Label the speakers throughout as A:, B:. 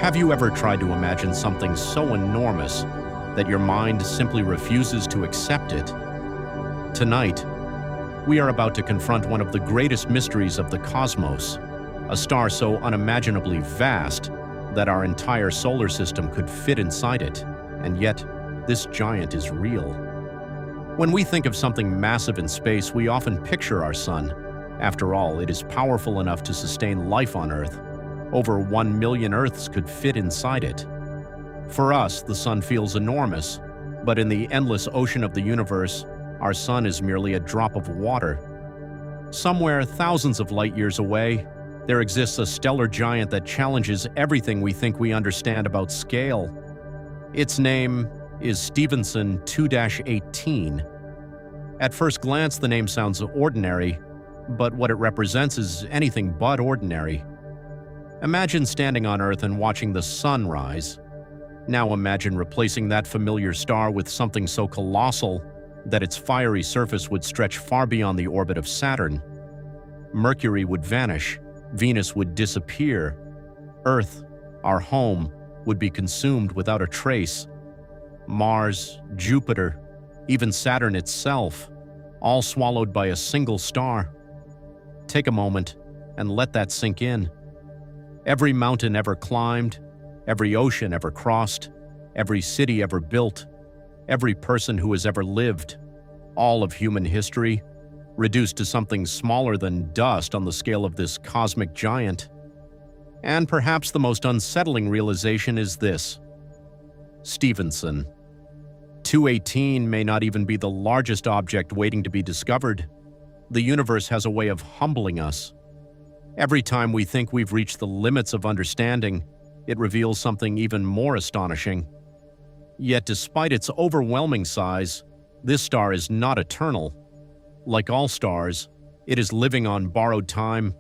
A: Have you ever tried to imagine something so enormous that your mind simply refuses to accept it? Tonight, we are about to confront one of the greatest mysteries of the cosmos, a star so unimaginably vast that our entire solar system could fit inside it, and yet this giant is real. When we think of something massive in space, we often picture our sun. After all, it is powerful enough to sustain life on Earth. Over 1 million Earths could fit inside it. For us, the sun feels enormous, but in the endless ocean of the universe, our sun is merely a drop of water. Somewhere thousands of light years away, there exists a stellar giant that challenges everything we think we understand about scale. Its name is Stephenson 2-18. At first glance, the name sounds ordinary, but what it represents is anything but ordinary. Imagine standing on Earth and watching the sun rise. Now imagine replacing that familiar star with something so colossal that its fiery surface would stretch far beyond the orbit of Saturn. Mercury would vanish, Venus would disappear, Earth, our home, would be consumed without a trace. Mars, Jupiter, even Saturn itself, all swallowed by a single star. Take a moment and let that sink in. Every mountain ever climbed, every ocean ever crossed, every city ever built, every person who has ever lived, all of human history, reduced to something smaller than dust on the scale of this cosmic giant. And perhaps the most unsettling realization is this: Stephenson 218 may not even be the largest object waiting to be discovered. The universe has a way of humbling us. Every time we think we've reached the limits of understanding, it reveals something even more astonishing. Yet despite its overwhelming size, this star is not eternal. Like all stars, it is living on borrowed time.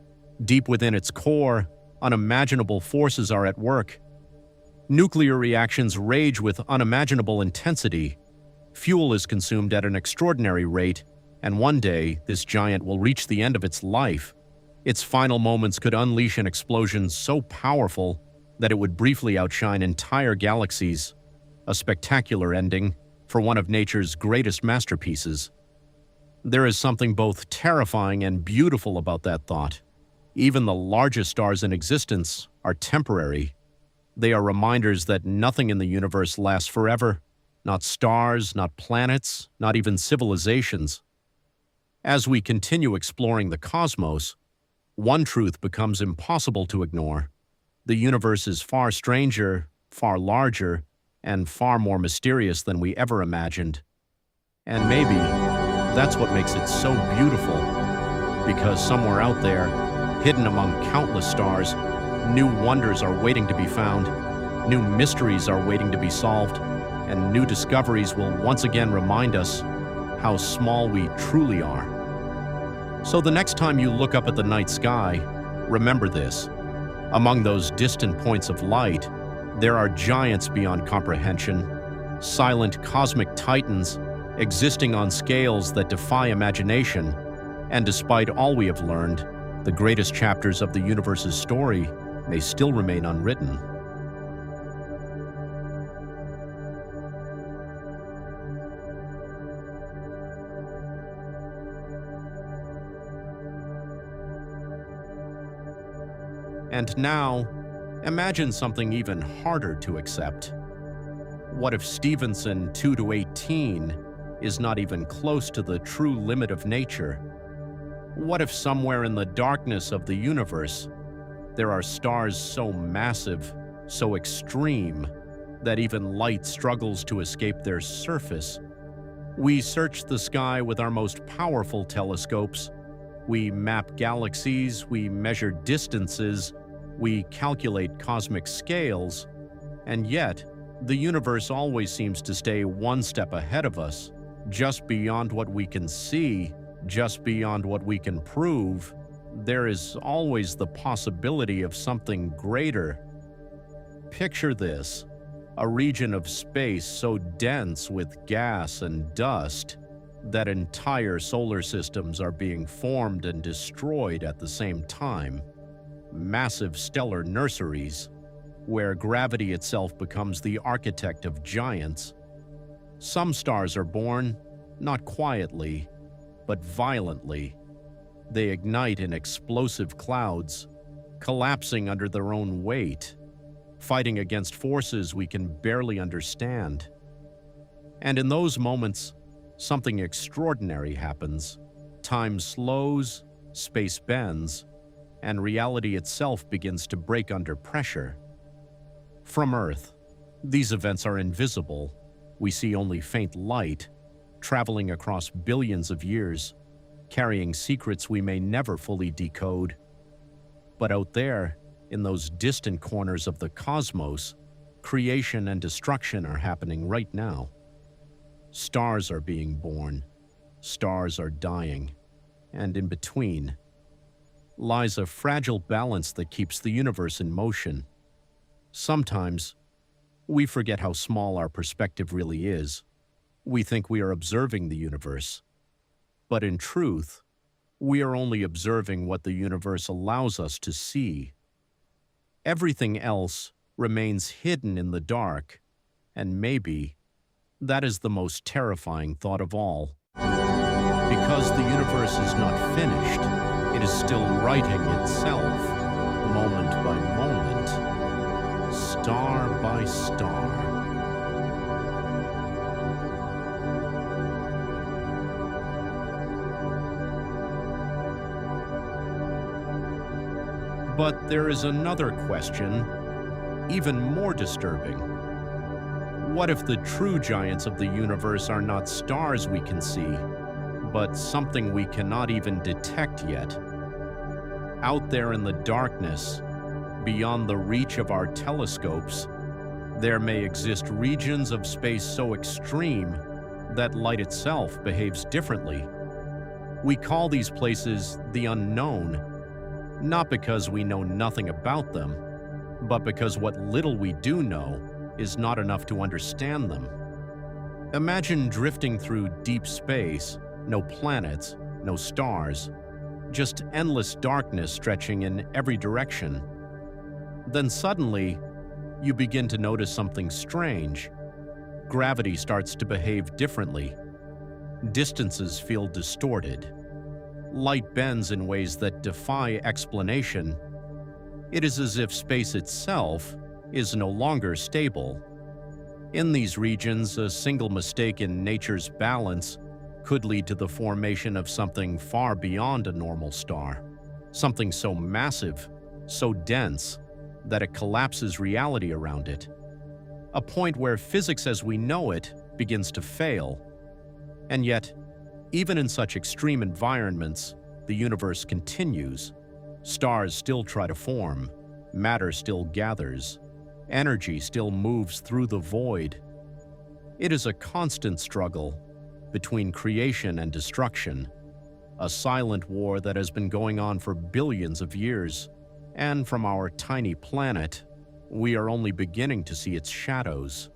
A: Deep within its core, unimaginable forces are at work. Nuclear reactions rage with unimaginable intensity. Fuel is consumed at an extraordinary rate, and one day this giant will reach the end of its life. Its final moments could unleash an explosion so powerful that it would briefly outshine entire galaxies, a spectacular ending for one of nature's greatest masterpieces. There is something both terrifying and beautiful about that thought. Even the largest stars in existence are temporary. They are reminders that nothing in the universe lasts forever, not stars, not planets, not even civilizations. As we continue exploring the cosmos, one truth becomes impossible to ignore. The universe is far stranger, far larger, and far more mysterious than we ever imagined. And maybe that's what makes it so beautiful, because somewhere out there, hidden among countless stars, new wonders are waiting to be found, new mysteries are waiting to be solved, and new discoveries will once again remind us how small we truly are. So the next time you look up at the night sky, remember this: among those distant points of light, there are giants beyond comprehension, silent cosmic titans existing on scales that defy imagination. And despite all we have learned, the greatest chapters of the universe's story may still remain unwritten. And now, imagine something even harder to accept. What if Stephenson 2-18 is not even close to the true limit of nature? What if somewhere in the darkness of the universe, there are stars so massive, so extreme, that even light struggles to escape their surface? We search the sky with our most powerful telescopes. We map galaxies, we measure distances, we calculate cosmic scales, and yet, the universe always seems to stay one step ahead of us, just beyond what we can see, just beyond what we can prove. There is always the possibility of something greater. Picture this: a region of space so dense with gas and dust that entire solar systems are being formed and destroyed at the same time. Massive stellar nurseries. where gravity itself becomes the architect of giants. Some stars are born, not quietly, but violently. They ignite in explosive clouds, collapsing under their own weight, fighting against forces we can barely understand. And in those moments, something extraordinary happens. Time slows, space bends, and reality itself begins to break under pressure. From Earth, these events are invisible. We see only faint light, traveling across billions of years, carrying secrets we may never fully decode. But out there, in those distant corners of the cosmos, creation and destruction are happening right now. Stars are being born, stars are dying, and in between lies a fragile balance that keeps the universe in motion. Sometimes, we forget how small our perspective really is. We think we are observing the universe. But in truth, we are only observing what the universe allows us to see. Everything else remains hidden in the dark, and maybe that is the most terrifying thought of all. Because the universe is not finished, it is still writing itself, moment by moment, star by star. But there is another question, even more disturbing. What if the true giants of the universe are not stars we can see, but something we cannot even detect yet? Out there in the darkness, beyond the reach of our telescopes, there may exist regions of space so extreme that light itself behaves differently. We call these places the unknown, not because we know nothing about them, but because what little we do know is not enough to understand them. Imagine drifting through deep space, no planets, no stars, just endless darkness stretching in every direction. Then suddenly, you begin to notice something strange. Gravity starts to behave differently. Distances feel distorted. Light bends in ways that defy explanation. It is as if space itself is no longer stable. In these regions, a single mistake in nature's balance could lead to the formation of something far beyond a normal star. Something so massive, so dense, that it collapses reality around it. A point where physics as we know it begins to fail. And yet, even in such extreme environments, the universe continues. Stars still try to form, matter still gathers, energy still moves through the void. It is a constant struggle between creation and destruction, a silent war that has been going on for billions of years. And from our tiny planet, we are only beginning to see its shadows.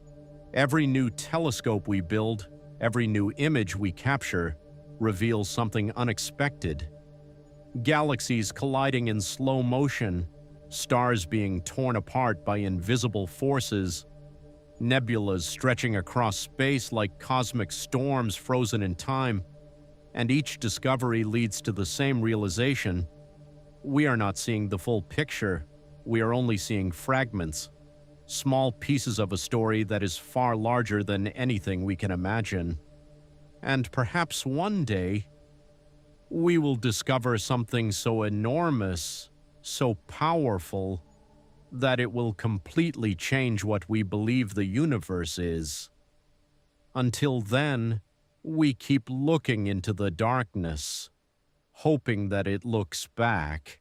A: Every new telescope we build, every new image we capture, reveals something unexpected. Galaxies colliding in slow motion, stars being torn apart by invisible forces, nebulas stretching across space like cosmic storms frozen in time, and each discovery leads to the same realization: we are not seeing the full picture, we are only seeing fragments, small pieces of a story that is far larger than anything we can imagine. And perhaps one day, we will discover something so enormous, so powerful, that it will completely change what we believe the universe is. Until then, we keep looking into the darkness, hoping that it looks back.